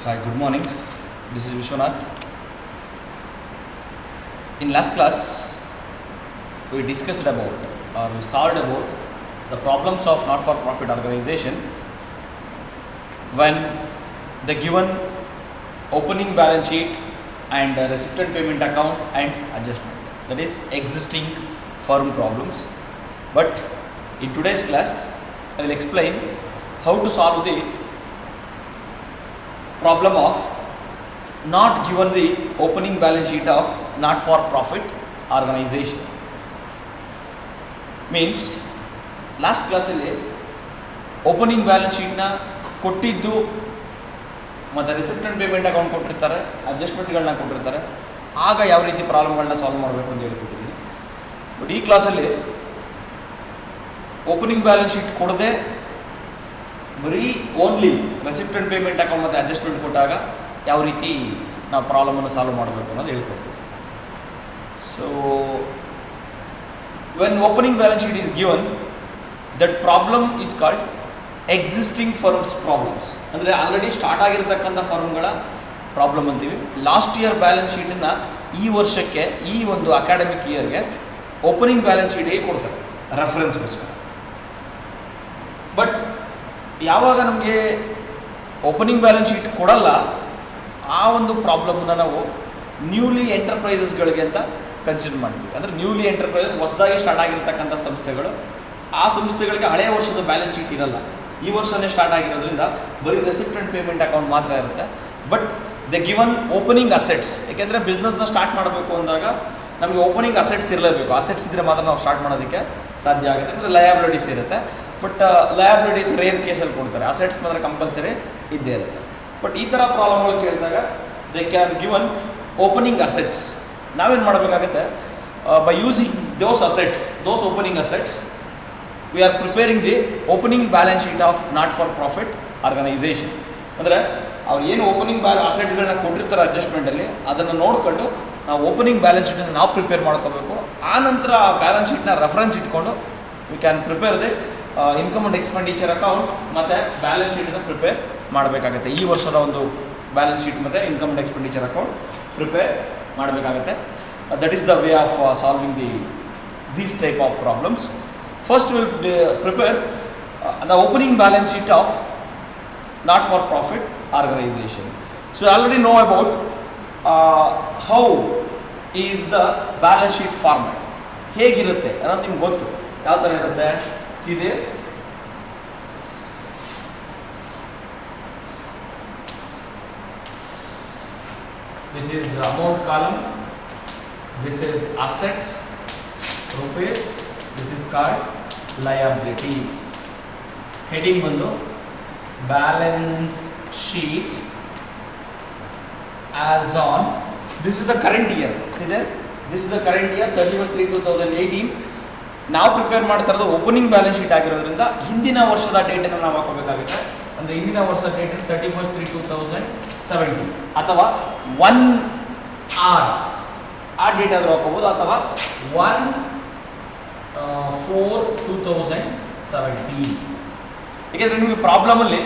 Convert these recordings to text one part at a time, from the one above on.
Hi, good morning. This is Vishwanath. In last class, we discussed about or we solved about the problems of not-for-profit organization when the given opening balance sheet and recipient payment account and adjustment. That is existing firm problems. But in today's class, I will explain how to solve the problem of not given the opening balance sheet of not-for-profit organization. Means last class ಅಲ್ಲಿ opening balance ಶೀಟ್ನ ಕೊಟ್ಟಿದ್ದು ಮತ್ತು ರಿಸಿಪ್ಟೆಂಟ್ payment account ಕೊಟ್ಟಿರ್ತಾರೆ, ಅಡ್ಜಸ್ಟ್ಮೆಂಟ್ಗಳನ್ನ ಕೊಟ್ಟಿರ್ತಾರೆ, ಆಗ ಯಾವ ರೀತಿ ಪ್ರಾಬ್ಲಮ್ಗಳನ್ನ solve ಮಾಡಬೇಕು ಅಂತ ಹೇಳ್ಕೊಟ್ಟಿದ್ದೀನಿ. ಬಟ್ ಈ ಕ್ಲಾಸಲ್ಲಿ ಓಪನಿಂಗ್ ಬ್ಯಾಲೆನ್ಸ್ ಶೀಟ್ ಕೊಡದೆ ಬರೀ ಓನ್ಲಿ ರೆಸಿಪ್ಟೆಂಟ್ ಪೇಮೆಂಟ್ ಅಕೌಂಟ್ ಮತ್ತು ಅಡ್ಜಸ್ಟ್ಮೆಂಟ್ ಕೊಟ್ಟಾಗ ಯಾವ ರೀತಿ ನಾವು ಪ್ರಾಬ್ಲಮನ್ನು ಸಾಲ್ವ್ ಮಾಡಬೇಕು ಅನ್ನೋದು ಹೇಳ್ಕೊಡ್ತೀವಿ. So when opening balance sheet is given, that problem is called existing firms problems. ಅಂದರೆ ಆಲ್ರೆಡಿ ಸ್ಟಾರ್ಟ್ ಆಗಿರ್ತಕ್ಕಂಥ ಫರ್ಮ್ಗಳ ಪ್ರಾಬ್ಲಮ್ ಅಂತೀವಿ. ಲಾಸ್ಟ್ ಇಯರ್ ಬ್ಯಾಲೆನ್ಸ್ ಶೀಟನ್ನು ಈ ವರ್ಷಕ್ಕೆ, ಈ ಒಂದು ಅಕಾಡೆಮಿಕ್ ಇಯರ್ಗೆ ಓಪನಿಂಗ್ ಬ್ಯಾಲೆನ್ಸ್ ಶೀಟಿಗೆ ಕೊಡ್ತಾರೆ ರೆಫರೆನ್ಸ್ಗೋಸ್ಕರ. ಬಟ್ ಯಾವಾಗ ನಮಗೆ ಓಪನಿಂಗ್ ಬ್ಯಾಲೆನ್ಸ್ ಶೀಟ್ ಕೊಡಲ್ಲ, ಆ ಒಂದು ಪ್ರಾಬ್ಲಮ್ನ ನಾವು ನ್ಯೂಲಿ ಎಂಟರ್ಪ್ರೈಸಸ್ಗಳಿಗೆ ಅಂತ ಕನ್ಸಿಡರ್ ಮಾಡ್ತೀವಿ. ಅಂದರೆ ನ್ಯೂಲಿ ಎಂಟರ್ಪ್ರೈಸಸ್ ಹೊಸದಾಗಿ ಸ್ಟಾರ್ಟ್ ಆಗಿರ್ತಕ್ಕಂಥ ಸಂಸ್ಥೆಗಳು, ಆ ಸಂಸ್ಥೆಗಳಿಗೆ ಹಳೆಯ ವರ್ಷದ ಬ್ಯಾಲೆನ್ಸ್ ಶೀಟ್ ಇರಲ್ಲ, ಈ ವರ್ಷನೇ ಸ್ಟಾರ್ಟ್ ಆಗಿರೋದ್ರಿಂದ ಬರೀ ರೆಸಿಪ್ಟೆಂಟ್ ಪೇಮೆಂಟ್ ಅಕೌಂಟ್ ಮಾತ್ರ ಇರುತ್ತೆ. But the given opening assets, ಯಾಕೆಂದರೆ ಬಿಸ್ನೆಸ್ನ ಸ್ಟಾರ್ಟ್ ಮಾಡಬೇಕು ಅಂದಾಗ ನಮಗೆ ಓಪನಿಂಗ್ ಅಸೆಟ್ಸ್ ಇರಲೇಬೇಕು. ಅಸೆಟ್ಸ್ ಇದ್ದರೆ ಮಾತ್ರ ನಾವು ಸ್ಟಾರ್ಟ್ ಮಾಡೋದಕ್ಕೆ ಸಾಧ್ಯ ಆಗುತ್ತೆ. ಮತ್ತು ಲಯಬಿಲಿಟೀಸ್ ಇರುತ್ತೆ. ಬಟ್ ಲಯಬಿಲಿಟೀಸ್ ರೇರ್ ಕೇಸಲ್ಲಿ ಕೊಡ್ತಾರೆ, ಅಸೆಟ್ಸ್ ಮಾತ್ರ ಕಂಪಲ್ಸರಿ ಇದ್ದೇ ಇರುತ್ತೆ. ಬಟ್ ಈ ಥರ ಪ್ರಾಬ್ಲಮ್ಗಳು ಕೇಳಿದಾಗ they can given opening assets. ನಾವೇನು ಮಾಡಬೇಕಾಗುತ್ತೆ, by using those assets, those opening assets, we are preparing the opening balance sheet of not for profit organisation. ಅಂದರೆ ಅವ್ರು ಏನು ಓಪನಿಂಗ್ ಅಸೆಟ್ಗಳನ್ನ ಕೊಟ್ಟಿರ್ತಾರೆ ಅಡ್ಜಸ್ಟ್ಮೆಂಟಲ್ಲಿ, ಅದನ್ನು ನೋಡಿಕೊಂಡು ನಾವು ಓಪನಿಂಗ್ ಬ್ಯಾಲೆನ್ಸ್ ಶೀಟನ್ನು ನಾವು ಪ್ರಿಪೇರ್ ಮಾಡ್ಕೋಬೇಕು. ಆ ನಂತರ ಆ ಬ್ಯಾಲೆನ್ಸ್ ಶೀಟ್ನ ರೆಫರೆನ್ಸ್ ಇಟ್ಕೊಂಡು we can prepare the income and expenditure account ಮತ್ತು ಬ್ಯಾಲೆನ್ಸ್ ಶೀಟನ್ನು ಪ್ರಿಪೇರ್ ಮಾಡಬೇಕಾಗುತ್ತೆ. ಈ ವರ್ಷದ ಒಂದು ಬ್ಯಾಲೆನ್ಸ್ ಶೀಟ್ ಮತ್ತು income and expenditure account prepare ಮಾಡಬೇಕಾಗುತ್ತೆ. That is the way of solving these type of problems. First we will prepare the opening balance sheet of not-for-profit organization. So you already know about how is the balance sheet format. ಹೇಗಿರುತ್ತೆ ಅನ್ನೋದು ನಿಮ್ಗೆ ಗೊತ್ತು. ಯಾವ ಥರ ಇರುತ್ತೆ? ಸೀದೆ this is amount column, this is assets, rupees, this is called liabilities. Heading ಬಂದು balance sheet as on, this is the current year. See there, this is the current year 31/3/2018. ನಾವು prepare ಮಾಡ್ತಾ ಇರೋದು ಓಪನಿಂಗ್ ಬ್ಯಾಲೆನ್ಸ್ ಶೀಟ್ ಆಗಿರೋದ್ರಿಂದ ಹಿಂದಿನ ವರ್ಷದ ಡೇಟನ್ನು ನಾವು ಹಾಕೋಬೇಕಾಗುತ್ತೆ. ಅಂದರೆ ಹಿಂದಿನ ವರ್ಷದ ಡೇಟ್ 31/3/2017 ಅಥವಾ 1R ಆ ಡೇಟ್ ಆದರೂ ಹಾಕೋಬೋದು, ಅಥವಾ 1/4/2017. ಏಕೆಂದರೆ ನಿಮಗೆ ಪ್ರಾಬ್ಲಮಲ್ಲಿ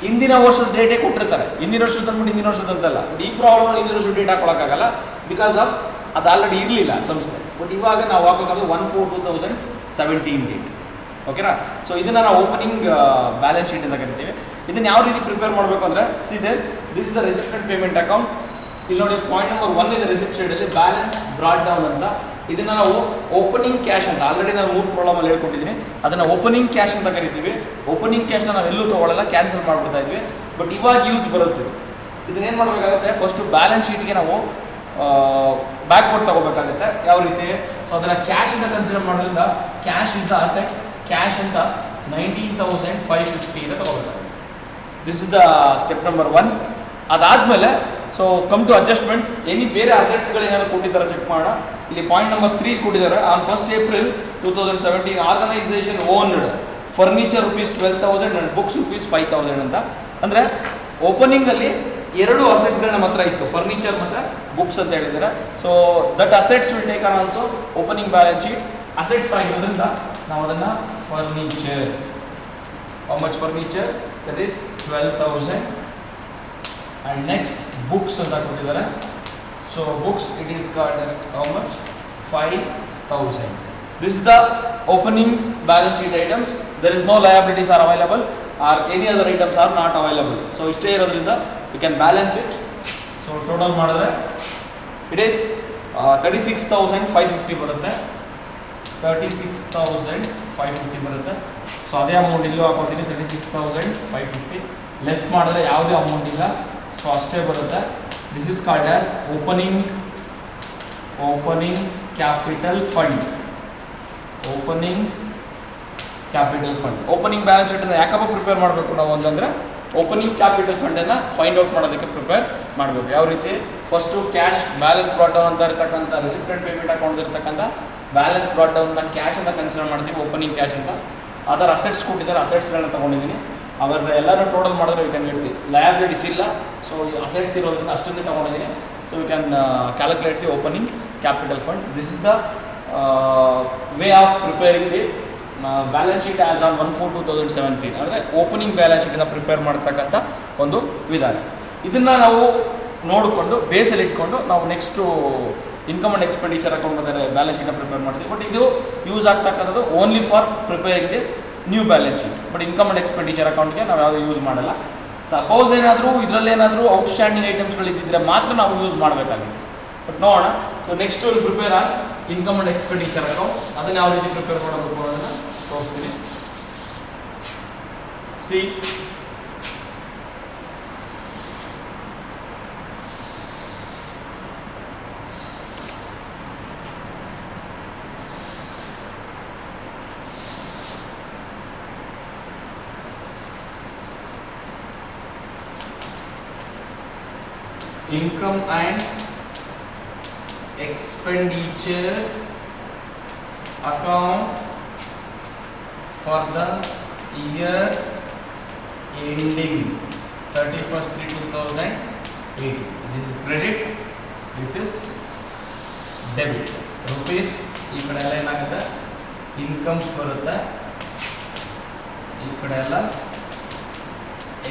ಹಿಂದಿನ ವರ್ಷದ ಡೇಟೇ ಕೊಟ್ಟಿರ್ತಾರೆ. ಹಿಂದಿನ ವರ್ಷದ ಅಂದ್ಬಿಟ್ಟು ಹಿಂದಿನ ವರ್ಷದ ಅಂತಲ್ಲ. ಈ ಪ್ರಾಬ್ಲಮಲ್ಲಿ ಹಿಂದಿನ ವರ್ಷದ ಡೇಟ್ ಹಾಕೊಳಕ್ಕಾಗಲ್ಲ, ಬಿಕಾಸ್ ಆಫ್ ಅದು ಆಲ್ರೆಡಿ ಇರಲಿಲ್ಲ ಸಂಸ್ಥೆ. ಬಟ್ ಇವಾಗ ನಾವು ಹಾಕೋದು 1/4/2017 ಡೇಟ್. ಓಕೆನಾ? ಸೊ ಇದನ್ನು ನಾವು ಓಪನಿಂಗ್ ಬ್ಯಾಲೆನ್ಸ್ ಶೀಟ್ ಅಂತ ಕರಿತೀವಿ. ಇದನ್ನು ಯಾವ ರೀತಿ ಪ್ರಿಪೇರ್ ಮಾಡಬೇಕು ಅಂದರೆ, ಸೀದೆ this is the receipt and payment account. ಇಲ್ಲಿ ನೋಡಿ, ಪಾಯಿಂಟ್ ನಂಬರ್ 1 ಇದೆ ರೆಸಿಪ್ಟ್ ಸೈಡಲ್ಲಿ, ಬ್ಯಾಲೆನ್ಸ್ ಬ್ರಾಟ್ ಡೌನ್ ಅಂತ. ಇದನ್ನು ನಾವು ಓಪನಿಂಗ್ ಕ್ಯಾಶ್ ಅಂತ, ಆಲ್ರೆಡಿ ನಾನು 3 ಪ್ರಾಬ್ಲಮಲ್ಲಿ ಹೇಳ್ಕೊಟ್ಟಿದ್ದೀನಿ, ಅದನ್ನು ಓಪನಿಂಗ್ ಕ್ಯಾಶ್ ಅಂತ ಕರಿತೀವಿ. ಓಪನಿಂಗ್ ಕ್ಯಾಶ್ನ ನಾವು ಎಲ್ಲೂ ತೊಗೊಳ್ಳಲ್ಲ, ಕ್ಯಾನ್ಸಲ್ ಮಾಡಿಬಿಡ್ತಾ ಇದ್ವಿ. ಬಟ್ ಇವಾಗ ಯೂಸ್ ಬರುತ್ತೆ. ಇದನ್ನೇನು ಮಾಡಬೇಕಾಗುತ್ತೆ, ಫಸ್ಟು ಬ್ಯಾಲೆನ್ಸ್ ಶೀಟ್ಗೆ ನಾವು ಬ್ಯಾಕ್ವರ್ಡ್ ತೊಗೋಬೇಕಾಗುತ್ತೆ. ಯಾವ ರೀತಿ? ಸೊ ಅದನ್ನು ಕ್ಯಾಶ್ ಅಂತ ಕನ್ಸಿಡರ್ ಮಾಡೋದ್ರಿಂದ cash is the asset, cash ಅಂತ 19,550 ಅಂತ ತೊಗೋಬೇಕಾಗುತ್ತೆ. This is the step number 1. ಅದಾದಮೇಲೆ so come to adjustment. Any ಬೇರೆ ಅಸೆಟ್ಸ್ಗಳೇನಾದ್ರು ಕೊಟ್ಟಿದ್ದಾರೆ ಚೆಕ್ ಮಾಡೋಣ. ಇಲ್ಲಿ ಪಾಯಿಂಟ್ ನಂಬರ್ 3 ಕೊಟ್ಟಿದ್ದಾರೆ. On 1st April 2017 organisation owned furniture ₹12,000 and books ₹5,000 ಅಂತ. ಅಂದರೆ ಓಪನಿಂಗಲ್ಲಿ 2 ಅಸೆಟ್ಗಳನ್ನ ಮಾತ್ರ ಇತ್ತು, ಫರ್ನಿಚರ್ ಮತ್ತು ಬುಕ್ಸ್ ಅಂತ ಹೇಳಿದ್ದಾರೆ. So that assets will take on also opening balance sheet. Assets ಆಗಿರೋದ್ರಿಂದ ನಾವು ಅದನ್ನು furniture, how much furniture? That is 12,000 and next books ಅಂತ ಕೊಟ್ಟಿದ್ದಾರೆ. So books it is called as how much 5,000. This is the opening balance sheet items. There is no liabilities are available or any other items are not available. So ಇಷ್ಟೇ ಇರೋದ್ರಿಂದ you can balance it. So total ಮಾಡಿದ್ರೆ it is 36,550 ಬರುತ್ತೆ. 36,550 ಬರುತ್ತೆ. So ಅದೇ amount ಇಲ್ಲೂ ಹಾಕೋತೀನಿ 36,550 less ಮಾಡಿದ್ರೆ ಯಾವುದೇ ಅಮೌಂಟ್ ಇಲ್ಲ. ಸೊ ಅಷ್ಟೇ ಬರುತ್ತೆ. This is called as opening capital fund. Opening balance ಶೀಟನ್ನು ಯಾಕಪ್ಪ ಪ್ರಿಪೇರ್ ಮಾಡಬೇಕು ನಾವು ಅಂತಂದರೆ ಓಪನಿಂಗ್ ಕ್ಯಾಪಿಟಲ್ ಫಂಡನ್ನು ಫೈಂಡ್ ಔಟ್ ಮಾಡೋದಕ್ಕೆ ಪ್ರಿಪೇರ್ ಮಾಡಬೇಕು. ಯಾವ ರೀತಿ first cash balance brought down ಅಂತ ಇರ್ತಕ್ಕಂಥ ರೆಸಿಪ್ಟೆಂಟ್ ಪೇಮೆಂಟ್ ಅಕೌಂಟ್ ಇರ್ತಕ್ಕಂಥ ಬ್ಯಾಲೆನ್ಸ್ ಬ್ರಾಟ್ ಡೌನ್ನ ಕ್ಯಾಶ್ ಅಂತ ಕನ್ಸಿಡರ್ ಮಾಡ್ತೀವಿ, ಓಪನಿಂಗ್ ಕ್ಯಾಶ್ ಅಂತ. ಅದರ ಅಸೆಟ್ಸ್ ಕೊಟ್ಟಿದ್ದಾರೆ, ಅಸೆಟ್ಸ್ಗಳನ್ನ ತೊಗೊಂಡಿದ್ದೀನಿ. ಅವರ ಎಲ್ಲರೂ ಟೋಟಲ್ ಮಾಡಿದ್ರೆ ವಿ ಕ್ಯಾನ್ ಹೇಳ್ತೀವಿ ಲಯಬಿಲಿಟೀಸ್ ಇಲ್ಲ. ಸೊ ಅಸೆಟ್ಸ್ ಇರೋದ್ರಿಂದ ಅಷ್ಟನ್ನೇ ತೊಗೊಂಡಿದ್ದೀನಿ. So we can calculate the opening capital fund. This is the way of preparing the balance sheet as on 1/4/2017. ಅಂದರೆ ಓಪನಿಂಗ್ ಬ್ಯಾಲೆನ್ಸ್ ಶೀಟನ್ನು ಪ್ರಿಪೇರ್ ಮಾಡ್ತಕ್ಕಂಥ ಒಂದು ವಿಧಾನ. ಇದನ್ನು ನಾವು ನೋಡಿಕೊಂಡು ಬೇಸಲ್ಲಿ ಇಟ್ಕೊಂಡು ನಾವು next income and expenditure account ಅಂದರೆ ಬ್ಯಾಲೆನ್ಸ್ ಶೀಟನ್ನು ಪ್ರಿಪೇರ್ ಮಾಡ್ತೀವಿ. ಬಟ್ ಇದು ಯೂಸ್ ಆಗ್ತಕ್ಕಂಥದ್ದು only for preparing the new balance sheet. But income and expenditure ಅಕೌಂಟ್ಗೆ ನಾವು ಯಾವುದು ಯೂಸ್ ಮಾಡಲ್ಲ. ಸಪೋಸ್ ಏನಾದರೂ ಇದರಲ್ಲೇನಾದರೂ ಔಟ್ಸ್ಟ್ಯಾಂಡಿಂಗ್ ಐಟಮ್ಸ್ಗಳು ಇದ್ದಿದ್ದರೆ ಮಾತ್ರ ನಾವು ಯೂಸ್ ಮಾಡಬೇಕಾಗಿತ್ತು. ಬಟ್ ನೋಡೋಣ. So next will prepare on income and expenditure account. ಅದನ್ನು ಯಾವ ರೀತಿ ಪ್ರಿಪೇರ್ ಮಾಡಬೇಕು ಅನ್ನೋದನ್ನು ತೋರಿಸ್ತೀನಿ. C income and expenditure account for the year ending 31/3/2018. This is credit, this is debit. rupees ಈ ಕಡೆ ಎಲ್ಲ ಏನಾಗುತ್ತೆ ಇನ್ಕಮ್ಸ್ ಬರುತ್ತೆ, ಈ ಕಡೆ ಎಲ್ಲ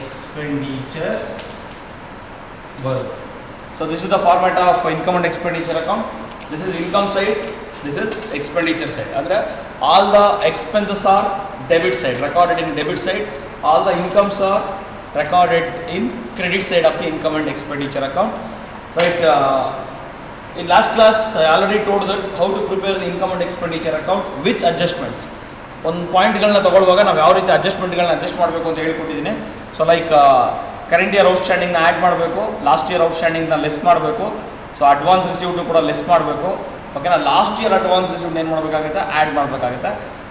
ಎಕ್ಸ್ಪೆಂಡಿಚರ್ಸ್ ಬರುತ್ತೆ. So this is the format of income and expenditure account. This is income side, this is expenditure side. Andre all the expenses are debit side, recorded in debit side. All the incomes are recorded in credit side of the income and expenditure account. Right? In last class I already told that how to prepare the income and expenditure account with adjustments. ಒಂದು ಪಾಯಿಂಟ್ಗಳನ್ನ ತಗೊಳ್ಳುವಾಗ ನಾವು ಯಾವ ರೀತಿ ಅಡ್ಜಸ್ಟ್ಮೆಂಟ್ಗಳನ್ನ adjust ಮಾಡಬೇಕು ಅಂತ ಹೇಳ್ಕೊಟ್ಟಿದ್ದೀನಿ. So like current year ಔಟ್ಸ್ಟ್ಯಾಂಡಿಂಗ್ನ add ಮಾಡಬೇಕು, ಲಾಸ್ಟ್ ಇಯರ್ ಔಟ್ಸ್ಟ್ಯಾಂಡಿಂಗ್ನ ಲೆಸ್ ಮಾಡಬೇಕು. ಸೊ ಅಡ್ವಾನ್ಸ್ ರಿಸೀವ್ಡು ಕೂಡ ಲೆಸ್ ಮಾಡಬೇಕು. ಓಕೆನಾ. ಲಾಸ್ಟ್ ಇಯರ್ ಅಡ್ವಾನ್ಸ್ ರಿಸೀವ್ಡ್ ಏನು ಮಾಡಬೇಕಾಗುತ್ತೆ, ಆ್ಯಡ್ ಮಾಡಬೇಕಾಗುತ್ತೆ.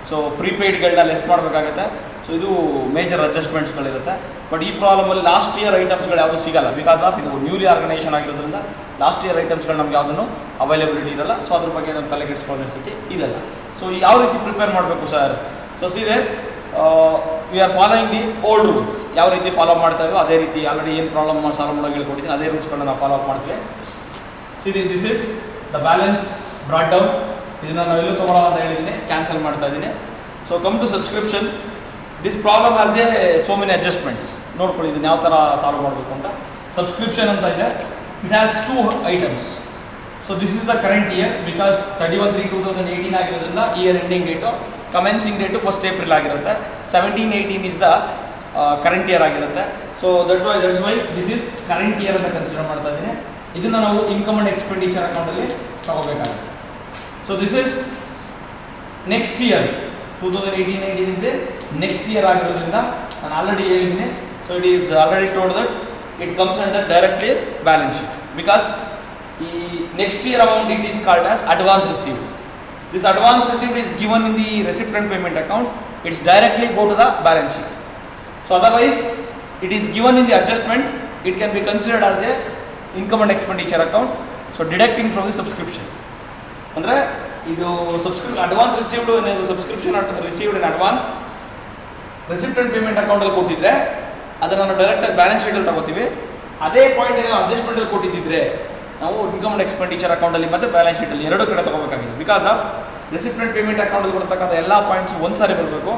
ಸೊ ಪ್ರೀಪೇಯ್ಡ್ಗಳನ್ನ ಲೆಸ್ ಮಾಡಬೇಕಾಗುತ್ತೆ. ಸೊ ಇದು ಮೇಜರ್ ಅಡ್ಜಸ್ಟ್ಮೆಂಟ್ಸ್ಗಳಿರುತ್ತೆ. ಬಟ್ ಈ ಪ್ರಾಬ್ಲಮಲ್ಲಿ ಲಾಸ್ಟ್ ಇಯರ್ ಐಟಮ್ಸ್ಗಳು ಯಾವುದು ಸಿಗಲ್ಲ, ಬಿಕಾಸ್ ಆಫ್ ಇದು ನ್ಯೂಲಿ ಆರ್ಗನೈಸೇಷನ್ ಆಗಿರೋದ್ರಿಂದ ಲಾಸ್ಟ್ ಇಯರ್ ಐಟಮ್ಸ್ಗಳು ನಮ್ಗೆ ಯಾವುದನ್ನು ಅವೈಲಬಿಲಿಟಿ ಇರಲ್ಲ. ಸೊ ಅದ್ರ ಬಗ್ಗೆ ನಮ್ಮ ತಲೆ ಕೆಡಿಸ್ಕೊಳ್ಳೋ ಸ್ಥಿತಿ ಇದೆಲ್ಲ. ಸೊ ಯಾವ ರೀತಿ ಪ್ರಿಪೇರ್ ಮಾಡಬೇಕು ಸರ್? ಸೊ ಸೀದೆ we are following the old rules. ಯಾವ ರೀತಿ ಫಾಲೋ ಮಾಡ್ತಾ ಇದ್ವೋ ಅದೇ ರೀತಿ ಆಲ್ರೆಡಿ ಏನು ಪ್ರಾಬ್ಲಮ್ ಸಾಲ್ವ್ ಮಾಡೋಕೆ ಹೇಳ್ಕೊಟ್ಟಿದ್ದೀನಿ ಅದೇ ರೂಲ್ಸ್ಗಳನ್ನ ನಾವು ಫಾಲೋ ಅಪ್ ಮಾಡ್ತೀವಿ. ಸೀದೆ this is the balance brought down. ಇದನ್ನು ನಾವು ಎಲ್ಲೂ ತೊಗೊಳ್ಳೋ ಅಂತ ಹೇಳಿದ್ದೀನಿ, ಕ್ಯಾನ್ಸಲ್ ಮಾಡ್ತಾ ಇದ್ದೀನಿ. So come to subscription. This problem has a so many adjustments. ನೋಡ್ಕೊಳ್ಳಿ ಇದನ್ನು ಯಾವ ಥರ ಸಾಲ್ವ್ ಮಾಡಬೇಕು ಅಂತ. ಸಬ್ಸ್ಕ್ರಿಪ್ಷನ್ ಅಂತ ಇದೆ. It has 2 items. So this is the current year, because 31/3/2018 ಆಗಿರೋದ್ರಿಂದ year ending date, commencing date 1st April ಆಗಿರುತ್ತೆ. 17/18 ಇಸ್ ದ ಕರೆಂಟ್ ಇಯರ್ ಆಗಿರುತ್ತೆ. So that's why this is current year ಅಂತ ಕನ್ಸಿಡರ್ ಮಾಡ್ತಾ ಇದ್ದೀನಿ. ಇದನ್ನು ನಾವು ಇನ್ಕಮ್ ಆ್ಯಂಡ್ ಎಕ್ಸ್ಪೆಂಡಿಚರ್ ಅಕೌಂಟಲ್ಲಿ ತಗೋಬೇಕಾಗುತ್ತೆ. So this is next year 2018-19 is the next year ಆಗಿರೋದ್ರಿಂದ ನಾನು ಆಲ್ರೆಡಿ ಹೇಳಿದ್ದೀನಿ. So it is already told that it comes under directly balance sheet, because ಈ next year amount it is called as advance received. This advance received is given in the recipient payment account. It's directly go to the balance sheet. So otherwise, it is given in the adjustment. It can be considered as a income and expenditure account. So deducting from the subscription. Andre idu advance received enedu subscription received in advance recipient payment account alli kottidre adanna ನಾವು direct ಆಗಿ balance sheet ಅಲ್ಲಿ ತಗೋತೀವಿ. ಅದೇ point ಏನೋ adjustment ಅಲ್ಲಿ ಕೊಟ್ಟಿದ್ದಿದ್ರೆ ನಾವು income and expenditure ಅಕೌಂಟಲ್ಲಿ ಮತ್ತು ಬ್ಯಾಲೆನ್ಸ್ ಶೀಟಲ್ಲಿ ಎರಡೂ ಕಡೆ ತೊಗೋಬೇಕಾಗಿದೆ. ಬಿಕಾಸ್ ಆಫ್ ರೆಸಿಪ್ಟೆಂಟ್ ಪೇಮೆಂಟ್ ಅಕೌಂಟಲ್ಲಿ ಬರ್ತಕ್ಕಂಥ ಎಲ್ಲ ಪಾಯಿಂಟ್ಸ್ ಒಂದು ಸಾರಿ ಬರಬೇಕು.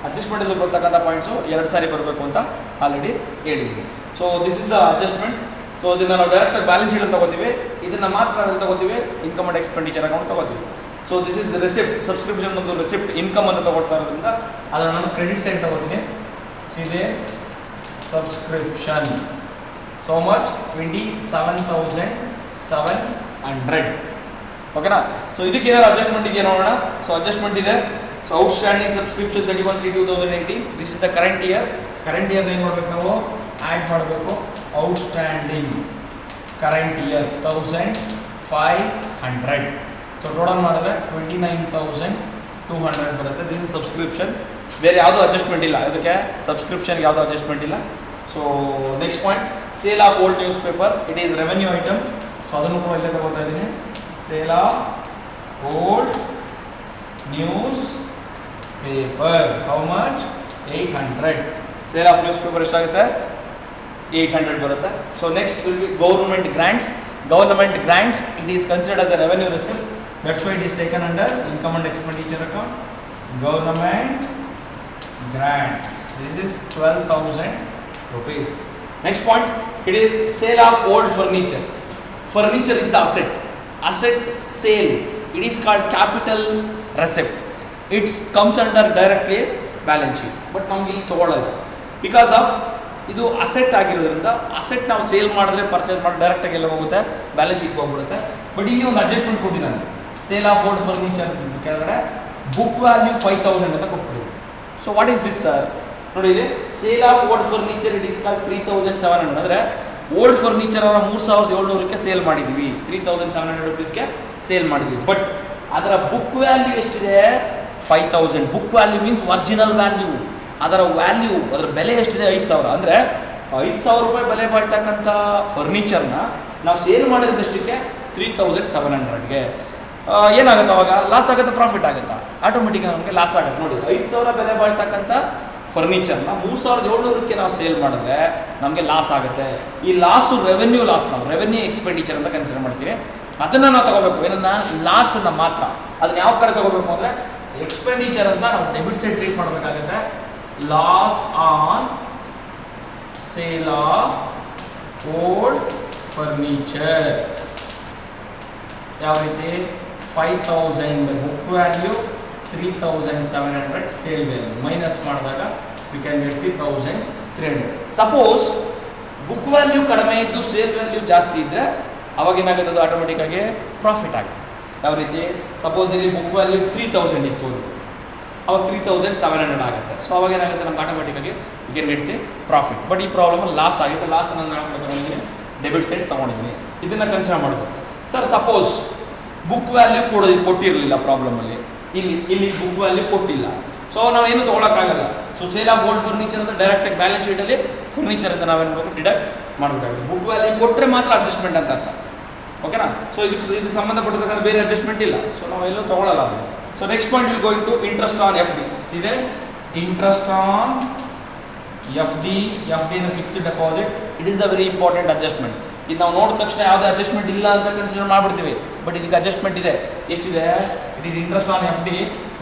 ಅಡ್ಜಸ್ಟ್ಮೆಂಟಲ್ಲಿ ಬರ್ತಕ್ಕಂಥ ಪಾಯಿಂಟ್ಸು 2 ಸಾರಿ ಬರಬೇಕು ಅಂತ ಆಲ್ರೆಡಿ ಹೇಳಿದ್ವಿ. So this is the adjustment. So ಇದನ್ನು ನಾವು ಡೈರೆಕ್ಟಾಗಿ ಬ್ಯಾಲೆನ್ಸ್ ಶೀಟಲ್ಲಿ ತಗೋತೀವಿ, ಇದನ್ನು ಮಾತ್ರ ನಾವು ತಗೋತೀವಿ ಇನ್ಕಮ್ ಆ್ಯಂಡ್ ಎಕ್ಸ್ಪೆಂಡಿಚರ್ ಅಕೌಂಟ್ ತಗೋತೀವಿ. So this is receipt, subscription ಒಂದು ರೆಸಿಪ್ಟ್ ಇನ್ಕಮ್ ಅಂತ ತಗೊಳ್ತಾ ಇರೋದ್ರಿಂದ ಅದನ್ನು ನಾನು ಕ್ರೆಡಿಟ್ ಸೈಡ್ ತಗೋತೀನಿ. ಸೀದೆ ಸಬ್ಸ್ಕ್ರಿಪ್ಷನ್ ಸೋ ಮಚ್ 27,700. ಓಕೆನಾ? ಸೊ ಇದಕ್ಕೆ ಏನಾದ್ರು ಅಡ್ಜಸ್ಟ್ಮೆಂಟ್ ಇದೆಯಾ ನೋಡೋಣ. ಸೊ ಅಡ್ಜಸ್ಟ್ಮೆಂಟ್ ಇದೆ. So outstanding subscription 31/3/2018. This is the current year. Current year ಏನು ಮಾಡಬೇಕು ನಾವು ಆ್ಯಡ್ ಮಾಡಬೇಕು. Outstanding current year 1,500. So total ಮಾಡಿದ್ರೆ 29,200 ಬರುತ್ತೆ. This is subscription. ಬೇರೆ ಯಾವುದೂ ಅಡ್ಜಸ್ಟ್ಮೆಂಟ್ ಇಲ್ಲ ಇದಕ್ಕೆ, ಸಬ್ಸ್ಕ್ರಿಪ್ಷನ್ಗೆ ಯಾವುದೂ ಅಡ್ಜಸ್ಟ್ಮೆಂಟ್ ಇಲ್ಲ. So next point, sale of old news paper. It is revenue item. So ಅದನ್ನು ಕೂಡ ಇಲ್ಲೇ ತಗೋತಾ ಇದ್ದೀನಿ. Sale of old news paper how much 800. Sale of news paper ಎಷ್ಟಾಗುತ್ತೆ 800 ಬರುತ್ತೆ. So next will B government grants. Government grants it is considered as a revenue receipt. That's why it is taken under income and expenditure account. Government grants, this is 12,000 rupees. Next point, it is sale of old furniture. Furniture is the asset. Asset sale, it is called capital receipt. It comes under directly balance sheet, but ನಮ್ಗೆ ಇಲ್ಲಿ ತಗೊಳ್ಳಲ್ಲ because of ಇದು asset ಆಗಿರೋದ್ರಿಂದ. Asset ನಾವು sale ಮಾಡಿದ್ರೆ purchase ಮಾಡಿ ಡೈರೆಕ್ಟಾಗಿ ಎಲ್ಲ ಹೋಗುತ್ತೆ, ಬ್ಯಾಲೆನ್ಸ್ ಶೀಟ್ಗೆ ಹೋಗ್ಬಿಡುತ್ತೆ. ಬಟ್ ಇಲ್ಲಿ ಒಂದು ಅಡ್ಜಸ್ಟ್ಮೆಂಟ್ ಕೊಟ್ಟಿದ್ದಾನೆ. ಸೇಲ್ ಆಫ್ ಓಲ್ಡ್ ಫರ್ನಿಚರ್ ಕೆಳಗಡೆ ಬುಕ್ ವ್ಯಾಲ್ಯೂ 5,000 ಅಂತ ಕೊಟ್ಬಿಟ್ಟಿದೆ. So what is this sir? ನೋಡಿ ಇಲ್ಲಿ sale of old furniture it is call 3,700. ಅಂದರೆ ಓಲ್ಡ್ ಫರ್ನಿಚರ್ 3,700ಕ್ಕೆ ಸೇಲ್ ಮಾಡಿದ್ದೀವಿ, 3,700 rupeesಗೆ ಸೇಲ್ ಮಾಡಿದ್ದೀವಿ. ಬಟ್ ಅದರ ಬುಕ್ ವ್ಯಾಲ್ಯೂ ಎಷ್ಟಿದೆ 5,000. Book value means original value. ಅದರ ವ್ಯಾಲ್ಯೂ, ಅದರ ಬೆಲೆ ಎಷ್ಟಿದೆ 5,000. ಅಂದರೆ 5,000 ರೂಪಾಯಿ ಬೆಲೆ ಬಾಳ್ತಕ್ಕಂಥ ಫರ್ನಿಚರ್ನ ನಾವು ಸೇಲ್ ಮಾಡಿರೋದಷ್ಟಕ್ಕೆ 3,700ಗೆ ಏನಾಗುತ್ತೆ ಅವಾಗ? ಲಾಸ್ ಆಗುತ್ತೆ, ಪ್ರಾಫಿಟ್ ಆಗುತ್ತಾ? ಆಟೋಮೆಟಿಕ್ ನಮಗೆ ಲಾಸ್ ಆಗುತ್ತೆ. ನೋಡಿ 5,000 ಬೆಲೆ ಬಾಳ್ತಕ್ಕಂಥ ಫರ್ನಿಚರ್ನ 3,700ಕ್ಕೆ ನಾವು ಸೇಲ್ ಮಾಡಿದ್ರೆ ನಮಗೆ ಲಾಸ್ ಆಗುತ್ತೆ. ಈ ಲಾಸು ರೆವೆನ್ಯೂ ಲಾಸ್, ನಾವು ರೆವೆನ್ಯೂ ಎಕ್ಸ್ಪೆಂಡಿಚರ್ ಅಂತ ಕನ್ಸಿಡರ್ ಮಾಡ್ತೀವಿ. ಅದನ್ನು ನಾವು ತಗೋಬೇಕು. ಏನನ್ನ? ಲಾಸನ್ನು ಮಾತ್ರ. ಅದನ್ನ ಯಾವ ಕಡೆ ತಗೋಬೇಕು ಅಂದರೆ ಎಕ್ಸ್ಪೆಂಡಿಚರ್ ಅಂತ ನಾವು ಡೆಬಿಟ್ ಸೈಡ್ ಟ್ರೀಟ್ ಮಾಡಬೇಕಾಗುತ್ತೆ. Loss on sale of old furniture. ಯಾವ ರೀತಿ? 5,000 book value, 3,700 sale value minus ಮಾಡಿದಾಗ we can get 3,300. Suppose book value ಕಡಿಮೆ ಇದ್ದು ಸೇಲ್ ವ್ಯಾಲ್ಯೂ ಜಾಸ್ತಿ ಇದ್ದರೆ ಅವಾಗ ಏನಾಗುತ್ತೆ? ಅದು ಆಟೋಮೆಟಿಕ್ಕಾಗಿ ಪ್ರಾಫಿಟ್ ಆಗುತ್ತೆ. ಯಾವ ರೀತಿ? ಸಪೋಸ್ ಇಲ್ಲಿ ಬುಕ್ ವ್ಯಾಲ್ಯೂ 3,000 ಇತ್ತು, ಅವಾಗ 3,700 ಆಗುತ್ತೆ. ಸೊ ಅವಾಗ ಏನಾಗುತ್ತೆ? ನಮ್ಗೆ ಆಟೋಮೆಟಿಕ್ಕಾಗಿ we can get the profit. But ಈ ಪ್ರಾಬ್ಲಮಲ್ಲಿ ಲಾಸ್ ಆಗಿದೆ. ಲಾಸನ್ನು ನಾನು ತೊಗೊಂಡಿದ್ದೀನಿ, ಡೆಬಿಟ್ ಸೈಡ್ ತೊಗೊಂಡಿದ್ದೀನಿ. ಇದನ್ನು ಕನ್ಸಿಡರ್ ಮಾಡಬೇಕು. ಸರ್ ಸಪೋಸ್ ಬುಕ್ ವ್ಯಾಲ್ಯೂ ಕೊಟ್ಟಿರಲಿಲ್ಲ ಪ್ರಾಬ್ಲಮಲ್ಲಿ, ಇಲ್ಲಿ ಬುಕ್ ವ್ಯಾಲ್ಯೂ ಕೊಟ್ಟಿಲ್ಲ. ಸೊ ನಾವೇನು ತೊಗೊಳಕ್ಕಾಗಲ್ಲ. So sale of old furniture ಅಂತ ಡೈರೆಕ್ಟಾಗಿ ಬ್ಯಾಲೆನ್ಸ್ ಶೀಟಲ್ಲಿ ಫರ್ನಿಚರ್ ಅಂತ ನಾವೇನು ಮಾಡಬೇಕು? ಡಿಡಕ್ಟ್ ಮಾಡಬೇಕಾಗುತ್ತೆ. ಬುಕ್ ವ್ಯಾಲ್ಯೂ ಕೊಟ್ಟರೆ ಮಾತ್ರ ಅಡ್ಜಸ್ಟ್ಮೆಂಟ್ ಅಂತ ಅರ್ಥ. ಓಕೆನಾ? ಸೊ ಇದಕ್ಕೆ ಸಂಬಂಧಪಟ್ಟಂಥ ಬೇರೆ ಅಡ್ಜಸ್ಟ್ಮೆಂಟ್ ಇಲ್ಲ. ಸೊ ನಾವೆಲ್ಲೂ ತೊಗೊಳ್ಳಲ್ಲ ಅದು. So next point will going to interest on F D. ಇದೆ interest on F D. F D fixed deposit. It is the very important adjustment. ಇದು ನಾವು ನೋಡಿದ ತಕ್ಷಣ ಯಾವುದೇ ಅಡ್ಜಸ್ಟ್ಮೆಂಟ್ ಇಲ್ಲ ಅಂತ ಕನ್ಸಿಡರ್ ಮಾಡಿಬಿಡ್ತೀವಿ. ಬಟ್ ಇದಕ್ಕೆ ಅಡ್ಜಸ್ಟ್ಮೆಂಟ್ ಇದೆ. ಎಷ್ಟಿದೆ? It is interest on F D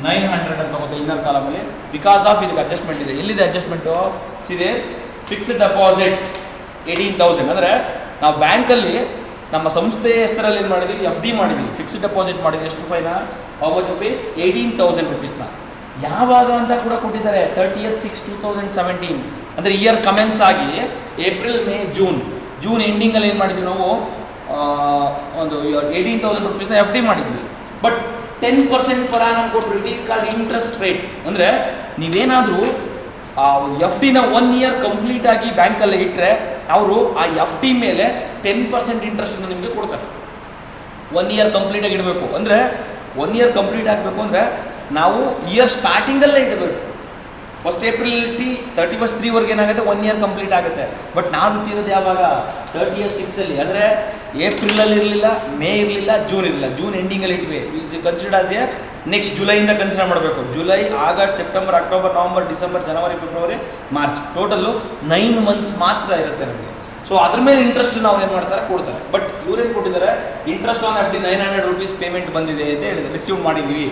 900 ಅಂತ ತಗೋತೀವಿ ಇನ್ನರ್ ಕಾಲಮಲ್ಲಿ. ಬಿಕಾಸ್ ಆಫ್ ಇದಕ್ಕೆ ಅಡ್ಜಸ್ಟ್ಮೆಂಟ್ ಇದೆ. ಎಲ್ಲಿದೆ ಅಡ್ಜಸ್ಟ್ಮೆಂಟು? ಇದೆ ಫಿಕ್ಸ್ಡ್ ಡೆಪಾಸಿಟ್ 18,000. ಅಂದರೆ ನಾವು ಬ್ಯಾಂಕಲ್ಲಿ ನಮ್ಮ ಸಂಸ್ಥೆ ಹೆಸರಲ್ಲಿ ಏನು ಮಾಡಿದ್ದೀವಿ? ಎಫ್ ಡಿ ಮಾಡಿದ್ದೀವಿ, ಫಿಕ್ಸ್ಡ್ ಡೆಪಾಸಿಟ್ ಮಾಡಿದ್ದೀವಿ. ಎಷ್ಟು ರೂಪಾಯಿನ? How much rupees? 18,000 rupeesನ. ಯಾವಾಗ ಅಂತ ಕೂಡ ಕೊಟ್ಟಿದ್ದಾರೆ, 30th 6, 2017. ಅಂದರೆ ಇಯರ್ ಕಮೆನ್ಸ್ ಆಗಿ ಏಪ್ರಿಲ್, ಮೇ, ಜೂನ್ ಎಂಡಿಂಗಲ್ಲಿ ಏನು ಮಾಡಿದ್ವಿ ನಾವು? ಒಂದು 18,000 rupeesನ ಎಫ್ ಡಿ ಮಾಡಿದ್ವಿ. ಬಟ್ 10% ಪರ್ ಆನಮ್ ಕೊಟ್ಟರು. It is called interest rate. ಅಂದರೆ ನೀವೇನಾದರೂ ಎಫ್ ಡಿನ 1 year ಕಂಪ್ಲೀಟ್ ಆಗಿ ಬ್ಯಾಂಕಲ್ಲೇ ಇಟ್ಟರೆ ಅವರು ಆ ಎಫ್ ಡಿ ಮೇಲೆ 10% ಇಂಟ್ರೆಸ್ಟನ್ನು ನಿಮಗೆ ಕೊಡ್ತಾರೆ. 1 year ಕಂಪ್ಲೀಟಾಗಿ ಇಡಬೇಕು. ಅಂದರೆ 1 year ಕಂಪ್ಲೀಟ್ ಆಗಬೇಕು ಅಂದರೆ ನಾವು ಇಯರ್ ಸ್ಟಾರ್ಟಿಂಗಲ್ಲೇ ಇಡಬೇಕು. ಫಸ್ಟ್ ಏಪ್ರಿಲ್ 31st 3 ಏನಾಗುತ್ತೆ? 1 year ಕಂಪ್ಲೀಟ್ ಆಗುತ್ತೆ. ಬಟ್ ನಾವು ಇಟ್ಟಿರೋದು ಯಾವಾಗ? 30th 6 ಅಂದರೆ ಏಪ್ರಿಲಲ್ಲಿ ಇರಲಿಲ್ಲ, ಮೇ ಇರಲಿಲ್ಲ, ಜೂನ್ ಇರಲಿಲ್ಲ. ಜೂನ್ ಎಂಡಿಂಗಲ್ಲಿ ಇಟ್ವಿ. Is considered as a next ಜುಲೈಯಿಂದ ಕನ್ಸಿಡರ್ ಮಾಡಬೇಕು. July, August, September, October, November, December, January, February, March, total 9 months ಮಾತ್ರ ಇರುತ್ತೆ ನಮಗೆ. ಸೊ ಅದ್ರ ಮೇಲೆ ಇಂಟ್ರೆಸ್ಟ್ ನಾವು ಏನು ಮಾಡ್ತಾರೆ? ಕೊಡ್ತಾರೆ. ಬಟ್ ಇವ್ರೇನು ಕೊಟ್ಟಿದ್ದಾರೆ? Interest on F D 900 rupees payment ಬಂದಿದೆ ಅಂತ ಹೇಳಿದ್ದಾರೆ, ರಿಸೀವ್ ಮಾಡಿದ್ದೀವಿ.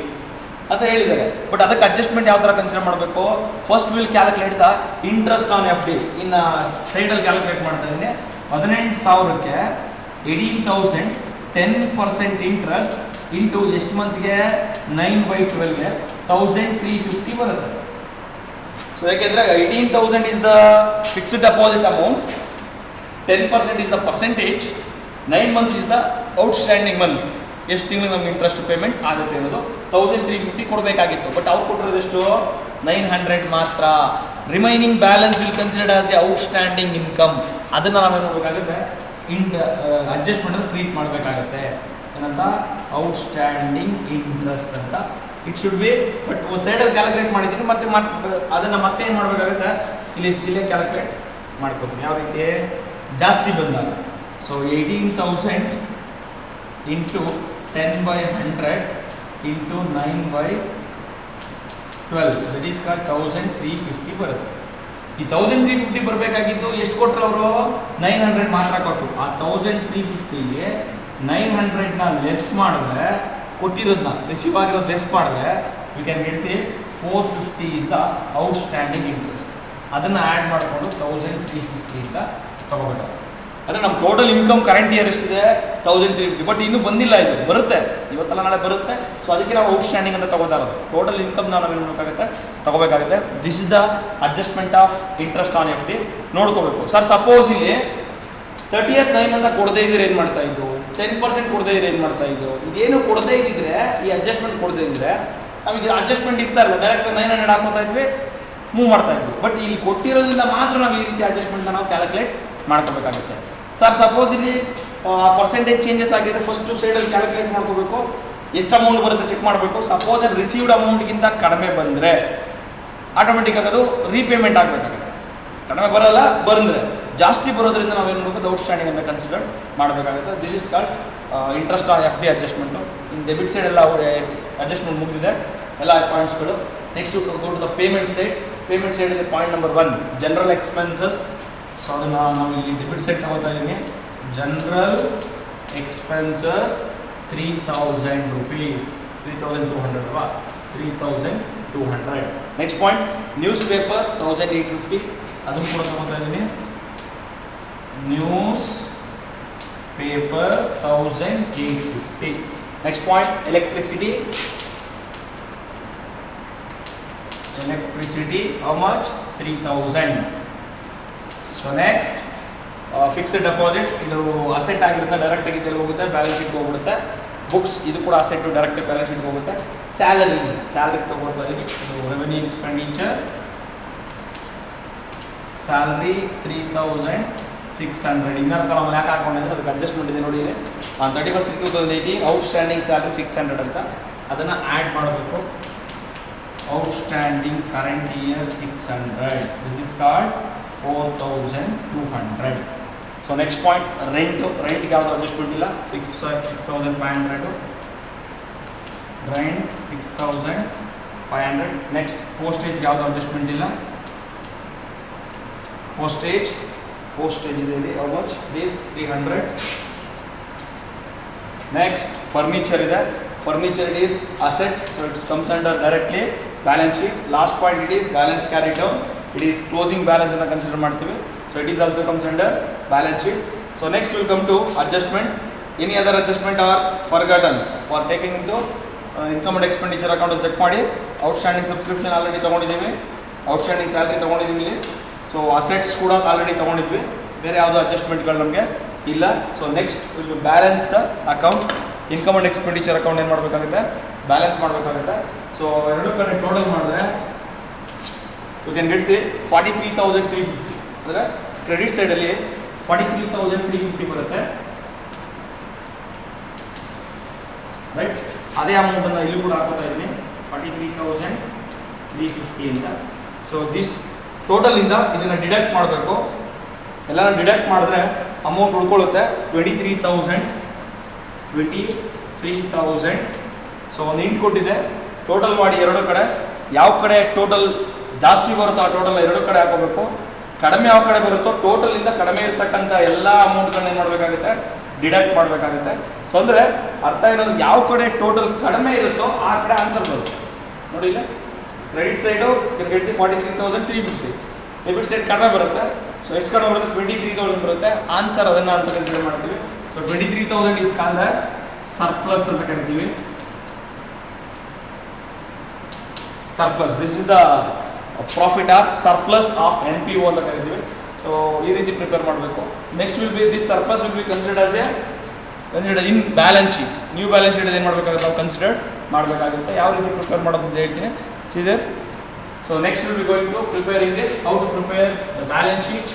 ಅಂತ ಹೇಳಿದ್ದಾರೆ. ಬಟ್ ಅದಕ್ಕೆ ಅಡ್ಜಸ್ಟ್ಮೆಂಟ್ ಯಾವ ಥರ ಕನ್ಸಿಡರ್ ಮಾಡಬೇಕು? First will calculate the interest on F D. ಇನ್ನು ಸೈಡಲ್ಲಿ ಕ್ಯಾಲ್ಕುಲೇಟ್ ಮಾಡ್ತಾ ಇದ್ದೀನಿ. 18,000ಕ್ಕೆ 18,000 10% ಇಂಟ್ರೆಸ್ಟ್ ಇಂಟು ಎಷ್ಟು ಮಂತ್ಗೆ? 9/12ಗೆ 1,350 ಬರುತ್ತೆ. ಸೊ ಯಾಕೆಂದರೆ 18,000 is the fixed deposit amount, 10% is the percentage, 9 months is the outstanding month. ಎಷ್ಟು ತಿಂಗಳು ನಮ್ಗೆ ಇಂಟ್ರೆಸ್ಟ್ ಪೇಮೆಂಟ್ ಆಗುತ್ತೆ ಅನ್ನೋದು 1,350 ಕೊಡಬೇಕಾಗಿತ್ತು. ಬಟ್ ಅವ್ರು ಕೊಟ್ಟಿರೋದೆಷ್ಟು? 900 ಮಾತ್ರ. Remaining balance will considered as A outstanding income. ಅದನ್ನು ನಾವೇನು ಮಾಡಬೇಕಾಗುತ್ತೆ? ಅಡ್ಜಸ್ಟ್ಮೆಂಟ್ ಟ್ರೀಟ್ ಮಾಡಬೇಕಾಗುತ್ತೆ. ಏನಂತ? ಔಟ್ಸ್ಟ್ಯಾಂಡಿಂಗ್ ಇಂಟ್ರೆಸ್ಟ್ ಅಂತ ಇಟ್ ಶುಡ್ ಬಿ. ಬಟ್ ಸೈಡಲ್ಲಿ ಕ್ಯಾಲ್ಕುಲೇಟ್ ಮಾಡಿದ್ದೀನಿ, ಮತ್ತೆ ಅದನ್ನು ಮತ್ತೆ ಏನು ಮಾಡಬೇಕಾಗುತ್ತೆ? ಇಲ್ಲೇ ಕ್ಯಾಲ್ಕುಲೇಟ್ ಮಾಡ್ಕೋತೀನಿ. ಯಾವ ರೀತಿ? ಜಾಸ್ತಿ ಬಂದಾಗ. So 18,000 into 10/100 into 9/12 that is called 1,350 ಬರುತ್ತೆ. ಈ 1,350 ಬರಬೇಕಾಗಿದ್ದು ಎಷ್ಟು ಕೊಟ್ಟರು ಅವರು? 900 ಮಾತ್ರ ಕೊಟ್ಟರು. ಆ 1,350ಗೆ 900ನ ಲೆಸ್ ಮಾಡಿದ್ರೆ, ಕೊಟ್ಟಿರೋದನ್ನ ರಿಸೀವ್ ಆಗಿರೋದು ಲೆಸ್ ಮಾಡಿದ್ರೆ, V can get the 450 is the outstanding interest. ಅದನ್ನು ಆ್ಯಡ್ ಮಾಡಿಕೊಂಡು 1,350 ಇಂದ ತಗೋಬೇಕಾಗುತ್ತೆ. ಅಂದರೆ ನಮ್ಮ ಟೋಟಲ್ ಇನ್ಕಮ್ ಕರೆಂಟ್ ಇಯರ್ ಎಷ್ಟಿದೆ? 1,350. ಬಟ್ ಇನ್ನೂ ಬಂದಿಲ್ಲ, ಇದು ಬರುತ್ತೆ, ಇವತ್ತೆಲ್ಲ ನಾಳೆ ಬರುತ್ತೆ. ಸೊ ಅದಕ್ಕೆ ನಾವು ಔಟ್ಸ್ಟ್ಯಾಂಡಿಂಗ್ ಅಂತ ತಗೋತಾ ಇರೋದು. ಟೋಟಲ್ ಇನ್ಕಮ್ ನಾವೇನು ಮಾಡಬೇಕಾಗುತ್ತೆ? ತಗೋಬೇಕಾಗುತ್ತೆ. This is the adjustment of interest on F D. ನೋಡ್ಕೋಬೇಕು. ಸರ್ ಸಪೋಸ್ ಇಲ್ಲಿ 30th 9 ಅಂತ ಕೊಡದೇ ಇದ್ರೆ ಏನು ಮಾಡ್ತಾ ಇದ್ದು? 10% ಕೊಡದೇ ಇದ್ರೆ ಏನು ಮಾಡ್ತಾ ಇದ್ದು? ಇದೇನು ಕೊಡದೇ ಇದ್ದಿದ್ರೆ, ಈ ಅಡ್ಜಸ್ಟ್ಮೆಂಟ್ ಕೊಡದೇ ಇದ್ದರೆ ನಮಗೆ ಅಡ್ಜಸ್ಟ್ಮೆಂಟ್ ಇರ್ತಾ ಇರಲ್ಲ, ಡೈರೆಕ್ಟ್ 900 ಹಾಕೋತಾ ಇದ್ವಿ, ಮೂವ್ ಮಾಡ್ತಾ ಇದ್ವಿ. ಬಟ್ ಇಲ್ಲಿ ಕೊಟ್ಟಿರೋದ್ರಿಂದ ಮಾತ್ರ ನಾವು ಈ ರೀತಿ ಅಡ್ಜಸ್ಟ್ಮೆಂಟ್ನ ನಾವು ಕ್ಯಾಲ್ಕುಲೇಟ್ ಮಾಡ್ಕೋಬೇಕಾಗುತ್ತೆ. ಸರ್ ಸಪೋಸ್ ಇಲ್ಲಿ ಪರ್ಸೆಂಟೇಜ್ ಚೇಂಜಸ್ ಆಗಿದ್ರೆ ಫಸ್ಟು ಸೈಡಲ್ಲಿ ಕ್ಯಾಲ್ಕುಲೇಟ್ ಮಾಡ್ಕೋಬೇಕು. ಎಷ್ಟು ಅಮೌಂಟ್ ಬರುತ್ತೆ ಚೆಕ್ ಮಾಡಬೇಕು. ಸಪೋಸ್ ಅದು ರಿಸೀವ್ಡ್ ಅಮೌಂಟ್ಗಿಂತ ಕಡಿಮೆ ಬಂದರೆ ಆಟೋಮೆಟಿಕ್ ಆಗೋದು ರೀಪೇಮೆಂಟ್ ಆಗಬೇಕಾಗುತ್ತೆ. ಕಡಿಮೆ ಬರಲ್ಲ, ಬಂದರೆ ಜಾಸ್ತಿ ಬರೋದ್ರಿಂದ ನಾವೇನು ಮಾಡಬೇಕು? ಔಟ್ಸ್ಟ್ಯಾಂಡಿಂಗ್ ಅಂತ ಕನ್ಸಿಡರ್ ಮಾಡಬೇಕಾಗುತ್ತೆ. This is called interest on F D adjustment. ಇನ್ನು ಡೆಬಿಟ್ ಸೈಡ್ ಎಲ್ಲ ಅಡ್ಜಸ್ಟ್ಮೆಂಟ್ ಮುಗಿದಿದೆ, ಎಲ್ಲ ಪಾಯಿಂಟ್ಸ್ಗಳು. Next go to the payment side. Payment side ಇದೆ point number 1 general expenses. So ಅದನ್ನು ನಾವು ಇಲ್ಲಿ ಡೆಬಿಟ್ ಸೈಡ್ ತಗೋತಾ ಇದ್ದೀನಿ. ಜನರಲ್ ಎಕ್ಸ್ಪೆನ್ಸಸ್ 3,000 rupees, 3,200 ಅಲ್ವಾ? 3,200. ನೆಕ್ಸ್ಟ್ ಪಾಯಿಂಟ್ ನ್ಯೂಸ್ ಪೇಪರ್ 1,850, ಅದನ್ನು ಕೂಡ ತಗೋತಾ ಇದ್ದೀನಿ. News paper 1,850. Next point electricity. How much? 3,000. So next fixed deposit. ಇದು ಅಸೆಟ್ ಆಗಿರುತ್ತೆ, ಡೈರೆಕ್ಟ್ ಆಗಿ ಇದೆಲ್ಲ ಹೋಗುತ್ತೆ, ಬ್ಯಾಲೆನ್ಸ್ ಶೀಟ್ಗೆ ಹೋಗ್ಬಿಡುತ್ತೆ. ಬುಕ್ಸ್ ಇದು ಕೂಡ ಅಸೆಟ್, ಡೈರೆಕ್ಟ್ ಬ್ಯಾಲೆನ್ಸ್ ಶೀಟ್ಗೆ ಹೋಗುತ್ತೆ. ಸ್ಯಾಲರಿ ತಗೊಳ್ತಾ ಇದೀನಿ. ಇದು revenue expenditure. Salary 3,600. Inner column ಯಾಕೆ ಹಾಕೊಂಡಿದ್ರೆ ಅದಕ್ಕೆ ಅಡ್ಜಸ್ಟ್ಮೆಂಟ್ ಇದೆ ನೋಡಿ. ಇದೆ 31st 2018 ಔಟ್ಸ್ಟ್ಯಾಂಡಿಂಗ್ ಸ್ಯಾಲ್ರಿ 600 ಅಂತ. ಅದನ್ನು ಆ್ಯಡ್ ಮಾಡಬೇಕು. Outstanding current year 600. This is called 4,200. So next point ರೆಂಟ್ಗೆ ಯಾವುದು ಅಡ್ಜಸ್ಟ್ಮೆಂಟ್ ಇಲ್ಲ. 6,500. ರೆಂಟ್ 6,500. ನೆಕ್ಸ್ಟ್ ಪೋಸ್ಟೇಜ್ಗೆ ಯಾವುದು ಅಡ್ಜಸ್ಟ್ಮೆಂಟ್ ಇಲ್ಲ. ಪೋಸ್ಟೇಜ್ ಇದೆ ಇಲ್ಲಿ. How much? This 300. Next furniture ಇದೆ. Furniture it is asset, so it's comes under directly balance sheet. Last point it is balance carry down. It is closing balance ಅಂತ consider ಮಾಡ್ತೀವಿ. So it is also comes under balance sheet. So next will come to adjustment. Any other adjustment are forgotten for taking into income and expenditure account check ಮಾಡಿ. Outstanding subscription already ತೊಗೊಂಡಿದ್ದೀವಿ. Outstanding salary ತೊಗೊಂಡಿದ್ದೀವಿ ಇಲ್ಲಿ. So assets ಕೂಡ already ತೊಗೊಂಡಿದ್ವಿ. ಬೇರೆ ಯಾವುದೋ ಅಡ್ಜಸ್ಟ್ಮೆಂಟ್ಗಳು ನಮಗೆ ಇಲ್ಲ. So next will balance the account. Income and expenditure account ಏನು ಮಾಡಬೇಕಾಗುತ್ತೆ? ಬ್ಯಾಲೆನ್ಸ್ ಮಾಡಬೇಕಾಗುತ್ತೆ. ಸೊ ಎರಡೂ ಕಡೆ ಟೋಟಲ್ ಮಾಡಿದ್ರೆ ಯು ಕ್ಯಾನ್ ಗೆಟ್ ದಿ 43,350. ಅಂದರೆ ಕ್ರೆಡಿಟ್ ಸೈಡಲ್ಲಿ 43,350 ಬರುತ್ತೆ, ರೈಟ್? ಅದೇ ಅಮೌಂಟನ್ನು ಇಲ್ಲೂ ಕೂಡ ಹಾಕೋತಾ ಇದ್ದೀನಿ, 43,350 ಅಂತ. ಸೊ ದಿಸ್ ಟೋಟಲಿಂದ ಇದನ್ನು ಡಿಡಕ್ಟ್ ಮಾಡಬೇಕು. ಎಲ್ಲನ ಡಿಡಕ್ಟ್ ಮಾಡಿದ್ರೆ ಅಮೌಂಟ್ ಉಳ್ಕೊಳ್ಳುತ್ತೆ 23,000. ಸೊ ಒಂದು ಇಂಟ್ ಕೊಟ್ಟಿದೆ. ಟೋಟಲ್ ಮಾಡಿ ಎರಡು ಕಡೆ, ಯಾವ ಕಡೆ ಟೋಟಲ್ ಜಾಸ್ತಿ ಬರುತ್ತೋ ಆ ಟೋಟಲ್ ಎರಡು ಕಡೆ ಹಾಕೋಬೇಕು. ಕಡಿಮೆ ಯಾವ ಕಡೆ ಬರುತ್ತೋ ಟೋಟಲಿಂದ ಕಡಿಮೆ ಇರ್ತಕ್ಕಂಥ ಎಲ್ಲ ಅಮೌಂಟ್ಗಳನ್ನ ಏನು ಮಾಡಬೇಕಾಗುತ್ತೆ? ಡಿಡಕ್ಟ್ ಮಾಡಬೇಕಾಗುತ್ತೆ. ಸೊ ಅಂದರೆ ಅರ್ಥ ಇರೋದು ಯಾವ ಕಡೆ ಟೋಟಲ್ ಕಡಿಮೆ ಇರುತ್ತೋ ಆ ಕಡೆ ಆನ್ಸರ್ ಬರುತ್ತೆ. ನೋಡಿ ಇಲ್ಲ, credit side get the 43,350, debit side ಕಡಿಮೆ ಬರುತ್ತೆ. ಸೊ ಎಷ್ಟು ಕಡಿಮೆ ಬರುತ್ತೆ? 23,000 ಬರುತ್ತೆ. ಆನ್ಸರ್ ಅದನ್ನು ಅಂತ ಕನ್ಸಿಡರ್ ಮಾಡ್ತೀವಿ. So 23,000 is called as surplus ಅಂತ ಕರಿತೀವಿ. Surplus, this is the profit or surplus of NPO ಅಂತ ಕರಿತೀವಿ. ಸೊ ಈ ರೀತಿ ಪ್ರಿಪೇರ್ ಮಾಡಬೇಕು. Next will B this surplus will be considered as considered in balance sheet. New balance sheet ಏನು ಮಾಡಬೇಕಾಗುತ್ತೆ? ನಾವು ಕನ್ಸಿಡರ್ ಮಾಡಬೇಕಾಗುತ್ತೆ. ಯಾವ ರೀತಿ ಪ್ರಿಪೇರ್ ಮಾಡೋದು ಅಂತ ಹೇಳ್ತೀನಿ. ಸೀದರ್. So next will be going to preparing this, how to prepare the balance sheet.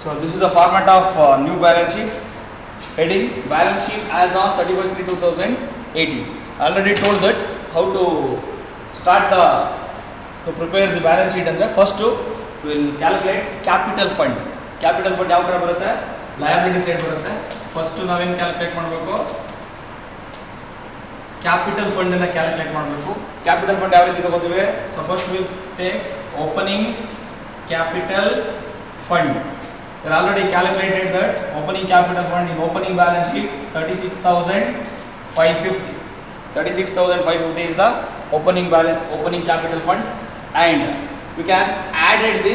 So this is the format of new balance sheet. Heading balance sheet as on 31/3/2018. I already told that how to start to prepare the balance sheet. Andre first we will calculate capital fund. Capital fund ಯಾವ ಕಡೆ ಬರುತ್ತೆ? Liability side ಬರುತ್ತೆ. First ನಾವೇನು calculate ಮಾಡಬೇಕು? Capital fund ಅನ್ನು calculate ಮಾಡಬೇಕು. Capital fund ಯಾವ ರೀತಿ ತಗೋತೀವಿ? So first will take opening capital fund. We already calculated that opening capital fund in opening balance sheet 36,550. 36,550 is the opening capital fund, and we can added the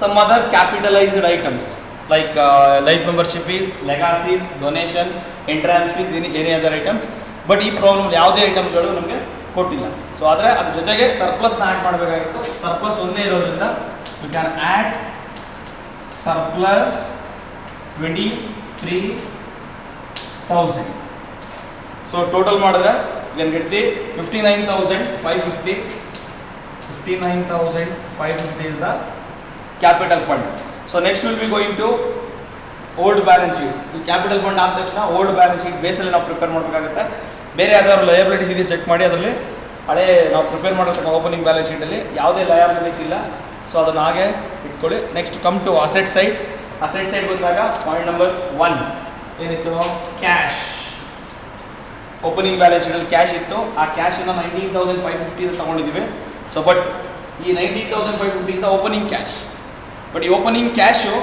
some other capitalized items like life membership fees, legacies, donation, entrance fees, any other items. But ಈ problem ಯಾವುದೇ ಐಟಮ್ಗಳು ನಮಗೆ ಕೊಟ್ಟಿಲ್ಲ. So ಆದರೆ ಅದ್ರ ಜೊತೆಗೆ ಸರ್ಪ್ಲಸ್ನ add ಮಾಡಬೇಕಾಗಿತ್ತು. Surplus ಒಂದೇ ಇರೋದ್ರಿಂದ we can add surplus 23,000. So total ಮಾಡಿದ್ರೆ you can get the 59,550. 59,550 is the capital fund. So next we'll be going to old balance sheet. ಈ capital fund ಆದ ತಕ್ಷಣ old balance sheet ಬೇಸಲ್ಲಿ ನಾವು ಪ್ರಿಪೇರ್ ಮಾಡಬೇಕಾಗುತ್ತೆ. ಬೇರೆ ಯಾವ್ದಾದ್ರು ಲಯಬಿಲಿಟೀಸ್ ಇದೆ ಚೆಕ್ ಮಾಡಿ, ಅದರಲ್ಲಿ ಹಳೆ ನಾವು ಪ್ರಿಪೇರ್ ಮಾಡಿರ್ತಕ್ಕ ಓಪನಿಂಗ್ ಬ್ಯಾಲೆನ್ಸ್ ಶೀಟಲ್ಲಿ ಯಾವುದೇ ಲಯಬಿಲಿಟೀಸ್ ಇಲ್ಲ. ಸೊ ಅದನ್ನು ಹಾಗೆ ಇಟ್ಕೊಳ್ಳಿ. Next come to asset side. Asset side ಬಂದಾಗ ಪಾಯಿಂಟ್ ನಂಬರ್ 1 ಏನಿತ್ತು? ಕ್ಯಾಶ್. ಓಪನಿಂಗ್ ಬ್ಯಾಲೆನ್ಸ್ ಶೀಟಲ್ಲಿ ಕ್ಯಾಶ್ ಇತ್ತು. ಆ ಕ್ಯಾಶನ್ನು 19,550 ತಗೊಂಡಿದ್ದೀವಿ. ಸೊ ಬಟ್ ಈ 19,550 is the opening cash. But ಈ ಓಪನಿಂಗ್ ಕ್ಯಾಶು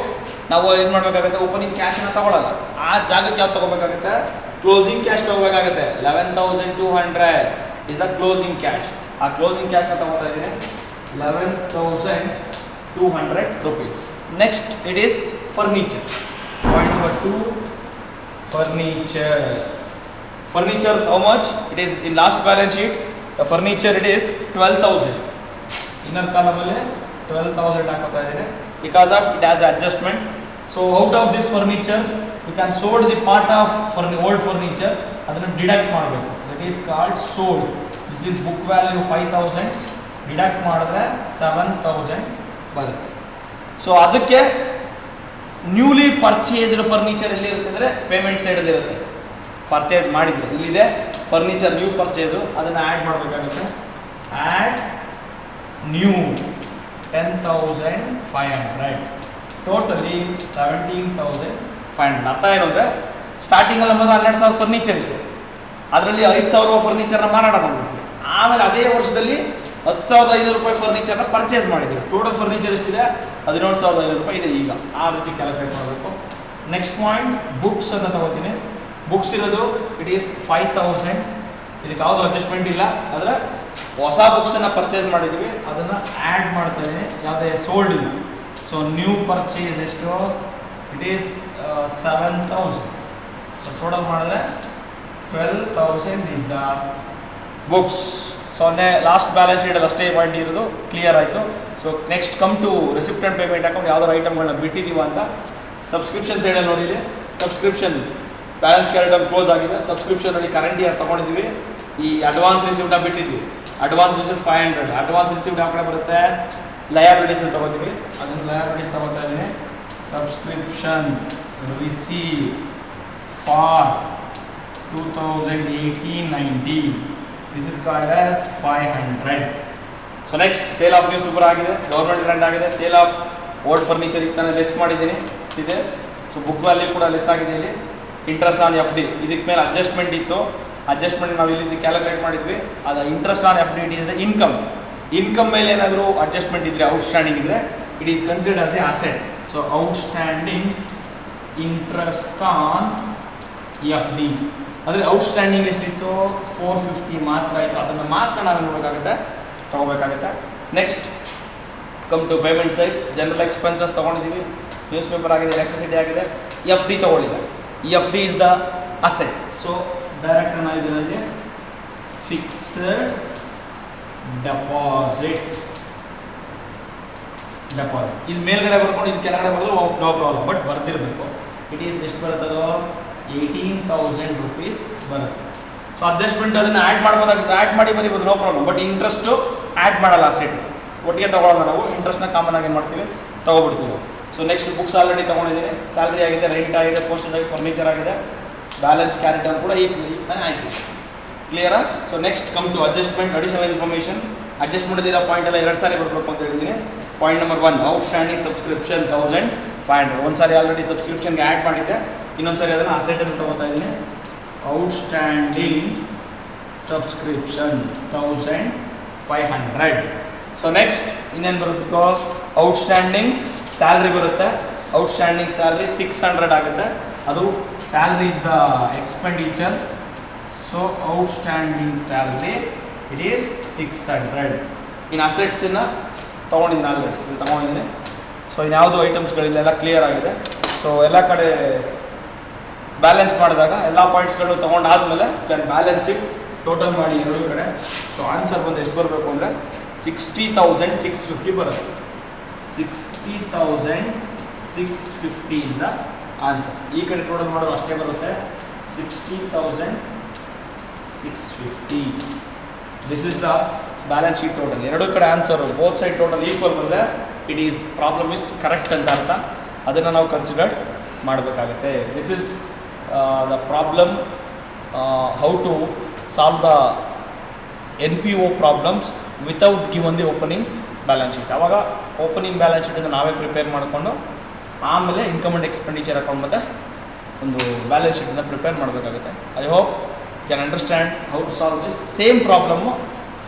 ನಾವು ಏನು ಮಾಡಬೇಕಾಗುತ್ತೆ? ಓಪನಿಂಗ್ ಕ್ಯಾಶನ್ನು ತಗೊಳ್ಳಲ್ಲ. ಆ ಜಾಗಕ್ಕೆ ಯಾವ್ದು ತಗೋಬೇಕಾಗುತ್ತೆ? ಕ್ಲೋಸಿಂಗ್ ಕ್ಯಾಶ್ ತಗೋಬೇಕಾಗುತ್ತೆ. 11,200 ಇಸ್ ದ ಕ್ಲೋಸಿಂಗ್ ಕ್ಯಾಶ್. ಆ ಕ್ಲೋಸಿಂಗ್ ಕ್ಯಾಶ್ನ ತಗೋತಾ ಇದ್ದೀನಿ 11,200 rupees. Next it is furniture. Point number 2, furniture. Furniture how much? It is in last balance sheet. The furniture it is 12,000. Inner column alle 12,000 ಹಾಕೋತಾ ಇದ್ದೀನಿ because of it has adjustment. So out of this furniture you can sold the part of old furniture, ಅದನ್ನು deduct ಮಾಡಬೇಕು. That is called sold. This is book value 5,000. Deduct ಮಾಡಿದ್ರೆ 7,000 ಬರುತ್ತೆ. So ಅದಕ್ಕೆ newly purchased furniture ಎಲ್ಲಿ ಇರುತ್ತೆ ಅಂದರೆ payment ಸೈಡಲ್ಲಿ ಇರುತ್ತೆ. ಪರ್ಚೇಸ್ ಮಾಡಿದರೆ ಇಲ್ಲಿದೆ ಫರ್ನಿಚರ್ ನ್ಯೂ ಪರ್ಚೇಸು, ಅದನ್ನು ಆ್ಯಡ್ ಮಾಡಬೇಕಾಗುತ್ತೆ. Add new 10,500, totally 17,500. ಅರ್ಥ ಏನು ಅಂದರೆ ಸ್ಟಾರ್ಟಿಂಗಲ್ಲಿ ನಮ್ಮದು 12,000 ಫರ್ನಿಚರ್ ಇತ್ತು, ಅದರಲ್ಲಿ 5,000 ಫರ್ನಿಚರ್ನ ಮಾರಾಟ ಮಾಡಿಬಿಟ್ವಿ. ಆಮೇಲೆ ಅದೇ ವರ್ಷದಲ್ಲಿ 10,500 ರೂಪಾಯಿ ಫರ್ನಿಚರ್ನ ಪರ್ಚೇಸ್ ಮಾಡಿದ್ದೀವಿ. ಟೋಟಲ್ ಫರ್ನಿಚರ್ ಎಷ್ಟಿದೆ? 17,500 ರೂಪಾಯಿ ಇದೆ. ಈಗ ಆ ರೀತಿ ಕ್ಯಾಲ್ಕುಲೇಟ್ ಮಾಡಬೇಕು. ನೆಕ್ಸ್ಟ್ ಪಾಯಿಂಟ್ ಬುಕ್ಸ್ ಅಂತ ತಗೋತೀನಿ. ಬುಕ್ಸ್ ಇರೋದು ಇಟ್ ಈಸ್ 5,000. ಇದಕ್ಕೆ ಯಾವುದು ಅಡ್ಜಸ್ಟ್ಮೆಂಟ್ ಇಲ್ಲ. ಆದರೆ ಹೊಸ ಬುಕ್ಸನ್ನು ಪರ್ಚೇಸ್ ಮಾಡಿದ್ದೀವಿ, ಅದನ್ನು ಆ್ಯಡ್ ಮಾಡ್ತಾ ಇದ್ದೀನಿ. ಯಾವುದೇ ಸೋಲ್ಡ್ ಇಲ್ಲ. ಸೊ ನ್ಯೂ ಪರ್ಚೇಸ್ ಎಷ್ಟು? It is 7,000. ಸೊ ಟೋಟಲ್ ಮಾಡಿದ್ರೆ 12,000 is the books. So last balance ಶೀಟಲ್ಲಿ ಅಷ್ಟೇ ಪಾಯಿಂಟ್ ಇರೋದು ಕ್ಲಿಯರ್ ಆಯಿತು. So next come to receipt and payment account. ಯಾವ್ದಾರು ಐಟಮ್ಗಳನ್ನ ಬಿಟ್ಟಿದ್ದೀವ ಅಂತ ಸಬ್ಸ್ಕ್ರಿಪ್ಷನ್ ಸೈಡಲ್ಲಿ ನೋಡಿಲಿ. ಸಬ್ಸ್ಕ್ರಿಪ್ಷನ್ ಬ್ಯಾಲೆನ್ಸ್ ಕ್ಯಾರಿಡ್ ಕ್ಲೋಸ್ ಆಗಿದೆ. ಸಬ್ಸ್ಕ್ರಿಪ್ಷನಲ್ಲಿ ಕರೆಂಟ್ ಇಯರ್ ತೊಗೊಂಡಿದ್ದೀವಿ. ಈ ಅಡ್ವಾನ್ಸ್ ರಿಸಿಪ್ಟ್ನ ಬಿಟ್ಟಿದ್ವಿ. Advance received 500. ಅಡ್ವಾನ್ಸ್ ರಿಸೀವ್ಡ್ ಯಾವ ಕಡೆ ಬರುತ್ತೆ? ಲಯಬಿಲಿಟೀಸ್ ತಗೋತೀವಿ. ಅದನ್ನು ಲಯಬಿಲಿಟೀಸ್ ತಗೋತಾ ಇದ್ದೀನಿ. Subscription receive for 2018-19. This is called as 500. So next sale of new super ಆಗಿದೆ, ಗೌರ್ಮೆಂಟ್ ಗ್ರಾಂಟ್ ಆಗಿದೆ. ಸೇಲ್ ಆಫ್ ಓಲ್ಡ್ ಫರ್ನಿಚರ್ ಈಗ ತಾನೇ ಲೆಸ್ ಮಾಡಿದ್ದೀನಿ ಇದೆ. ಸೊ ಬುಕ್ ವ್ಯಾಲ್ಯೂ ಕೂಡ ಲೆಸ್ ಆಗಿದೆ ಇಲ್ಲಿ. ಇಂಟ್ರೆಸ್ಟ್ ಆನ್ ಎಫ್ ಡಿ ಇದಕ್ಕೆ ಮೇಲೆ ಅಡ್ಜಸ್ಟ್ಮೆಂಟ್ ಇತ್ತು. ಅಡ್ಜಸ್ಟ್ಮೆಂಟ್ ನಾವು ಇಲ್ಲಿ ಕ್ಯಾಲ್ಕುಲೇಟ್ ಮಾಡಿದ್ವಿ. ಅದು interest on F D it is the income. Income ಮೇಲೆ ಏನಾದರೂ ಅಡ್ಜಸ್ಟ್ಮೆಂಟ್ ಇದ್ದರೆ, ಔಟ್ಸ್ಟ್ಯಾಂಡಿಂಗ್ ಇದ್ದರೆ, it is considered as a asset. So outstanding interest on F D ಅಂದರೆ ಔಟ್ಸ್ಟ್ಯಾಂಡಿಂಗ್ ಎಷ್ಟಿತ್ತು? 450 ಮಾತ್ರ ಆಯಿತು. ಅದನ್ನು ಮಾತ್ರ ನಾವು ನೋಡೋಕ್ಕಾಗುತ್ತೆ, ತೊಗೋಬೇಕಾಗುತ್ತೆ. Next come to payment side. General expenses ತೊಗೊಂಡಿದ್ದೀವಿ, ನ್ಯೂಸ್ ಪೇಪರ್ ಆಗಿದೆ, ಎಲೆಕ್ಟ್ರಿಸಿಟಿ ಆಗಿದೆ, ಎಫ್ ಡಿ ತೊಗೊಳ್ಳಿಲ್ಲ. ಈ F D is the asset. So direct ಏನಾಗಿದೆ? Fixed deposit. ಇದು ಮೇಲ್ಗಡೆ ಬರ್ಕೊಂಡು ಇದು ಕೆಳಗಡೆ ಬರೆದ್ರು ನೋ ಪ್ರಾಬ್ಲಮ್, ಬಟ್ ಬರ್ತಿರಬೇಕು. ಇಟ್ ಈಸ್ ಎಷ್ಟು ಬರುತ್ತದೋ? 18,000 rupees ಬರುತ್ತೆ. ಸೊ ಅಡ್ಜಸ್ಟ್ಮೆಂಟ್ ಅದನ್ನು ಆ್ಯಡ್ ಮಾಡ್ಬೋದಾಗುತ್ತೆ, ಆ್ಯಡ್ ಮಾಡಿ ಬರೀಬೋದು, no problem. But interest add ಮಾಡಲ್ಲ, ಅಸೆಟ್ ಒಟ್ಟಿಗೆ ತೊಗೊಳ್ಳೋಣ ನಾವು. ಇಂಟ್ರೆಸ್ಟ್ನ ಕಾಮನ್ ಆಗಿ ಏನು ಮಾಡ್ತೀವಿ? ತೊಗೊಬಿಡ್ತೀವಿ. ಸೊ ನೆಕ್ಸ್ಟ್ ಬುಕ್ಸ್ ಆಲ್ರೆಡಿ ತೊಗೊಂಡಿದ್ದೀನಿ. ಸ್ಯಾಲ್ರಿ ಆಗಿದೆ, ರೆಂಟ್ ಆಗಿದೆ, ಪೋಸ್ಟೇಜ್ ಆಗಿ, ಫರ್ನಿಚರ್ ಆಗಿದೆ, ಬ್ಯಾಲೆನ್ಸ್ ಕ್ಯಾರಿ ಡೌನ್ ಕೂಡ ಈಗ ತಾನೇ ಆಯಿತು. ಕ್ಲಿಯರಾ? So next come to adjustment, additional information. Adjustment ಇರೋ ಪಾಯಿಂಟ್ ಎಲ್ಲ 2 ಸಾರಿ ಬರಬೇಕು ಅಂತ ಹೇಳಿದ್ದೀನಿ. Point number 1, outstanding subscription 1500. ಒಂದು ಸಾರಿ ಆಲ್ರೆಡಿ ಸಬ್ಸ್ಕ್ರಿಪ್ಷನ್ಗೆ ಆ್ಯಡ್ ಮಾಡಿದ್ದೆ, ಇನ್ನೊಂದು ಸಾರಿ ಅದನ್ನು ಅಸೆಟ್ ಅಂತ ತೊಗೋತಾ ಇದ್ದೀನಿ. Outstanding subscription 1500. ಸೊ ನೆಕ್ಸ್ಟ್ ಇನ್ನೇನು ಬರಬೇಕು? ಔಟ್ಸ್ಟ್ಯಾಂಡಿಂಗ್ ಸ್ಯಾಲ್ರಿ ಬರುತ್ತೆ. ಔಟ್ಸ್ಟ್ಯಾಂಡಿಂಗ್ ಸ್ಯಾಲ್ರಿ 600 ಆಗುತ್ತೆ. ಅದು salary is the expenditure. So outstanding salary it is 600. ಇನ್ನು ಅಸೆಟ್ಸನ್ನು ತೊಗೊಂಡಿದ್ದೀನಿ, ಆಲ್ರೆಡಿ ಇಲ್ಲಿ ತೊಗೊಂಡಿದ್ದೀನಿ. ಸೊ ಇನ್ಯಾವುದು ಐಟಮ್ಸ್ಗಳಿಲ್ಲ, ಕ್ಲಿಯರ್ ಆಗಿದೆ. ಸೊ ಎಲ್ಲ ಕಡೆ ಬ್ಯಾಲೆನ್ಸ್ ಮಾಡಿದಾಗ ಎಲ್ಲ ಪಾಯಿಂಟ್ಸ್ಗಳು ತೊಗೊಂಡಾದ್ಮೇಲೆ ಕ್ಯಾನ್ ಬ್ಯಾಲೆನ್ಸ್ ಇಟ್, ಟೋಟಲ್ ಮಾಡಿ ಎರಡೂ ಕಡೆ. ಸೊ ಆನ್ಸರ್ ಬಂದು ಎಷ್ಟು ಬರಬೇಕು ಅಂದರೆ 60,650 ಬರುತ್ತೆ. 60,650 ಇಸ್ ದ ಆನ್ಸರ್. ಈ ಕಡೆ ಟೋಟಲ್ ಮಾಡೋದು ಅಷ್ಟೇ ಬರುತ್ತೆ, 60,650. This is the balance sheet total. ಎರಡೂ ಕಡೆ answer both side total equal ಬಂದರೆ it is problem is correct ಅಂತ ಅರ್ಥ. ಅದನ್ನು ನಾವು ಕನ್ಸಿಡರ್ ಮಾಡಬೇಕಾಗುತ್ತೆ. This is the problem, how to solve the NPO problems without given the opening balance sheet. ಆವಾಗ opening balance ಶೀಟನ್ನು ನಾವೇ ಪ್ರಿಪೇರ್ ಮಾಡಿಕೊಂಡು ಆಮೇಲೆ ಇನ್ಕಮ್ ಆ್ಯಂಡ್ ಎಕ್ಸ್ಪೆಂಡಿಚರ್ ಅಕೌಂಟ್ ಮತ್ತು ಒಂದು ಬ್ಯಾಲೆನ್ಸ್ ಶೀಟನ್ನು ಪ್ರಿಪೇರ್ ಮಾಡಬೇಕಾಗುತ್ತೆ. I hope can understand how to solve this. Same problem,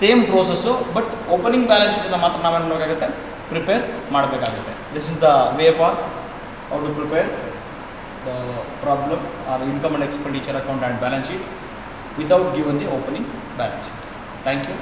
same process, but opening balance ಶೀಟನ್ನು ಮಾತ್ರ ನಾವೇನು ಮಾಡಬೇಕಾಗುತ್ತೆ? ಪ್ರಿಪೇರ್ ಮಾಡಬೇಕಾಗುತ್ತೆ. This is the way for how to prepare the problem or income and expenditure account and balance sheet without given the opening balance sheet. Thank you.